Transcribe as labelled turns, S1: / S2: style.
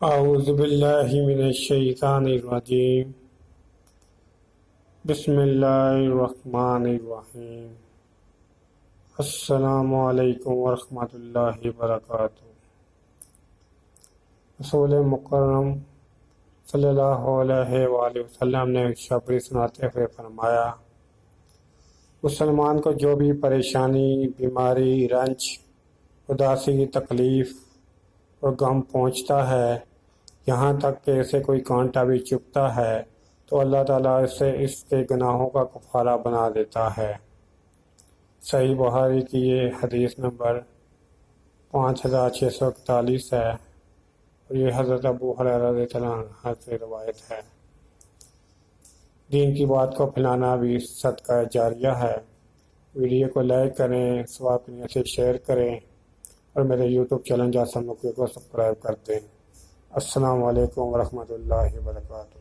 S1: اعوذ باللہ من الشیطان الرجیم بسم اللہ الرحمن الرحیم السلام علیکم ورحمۃ اللہ وبرکاتہ۔ رسول مکرم صلی اللہ علیہ وآلہ وسلم نے شبری سناتے ہوئے فرمایا، مسلمان کو جو بھی پریشانی، بیماری، رنج، اداسی، تکلیف اور غم پہنچتا ہے، یہاں تک کہ اسے کوئی کانٹا بھی چبھتا ہے تو اللہ تعالیٰ اسے اس کے گناہوں کا کفارہ بنا دیتا ہے۔ صحیح بخاری کی یہ حدیث نمبر 5641 ہے اور یہ حضرت ابو ہریرہ رضی اللہ عنہ سے روایت ہے۔ دین کی بات کو پھیلانا بھی صدقہ جاریہ ہے۔ ویڈیو کو لائک کریں، ثواب کی نیت سے شیئر کریں اور میرے یوٹیوب چینل جاسم مکی کو سبسکرائب کر دیں۔ السلام علیکم ورحمۃ اللہ وبرکاتہ۔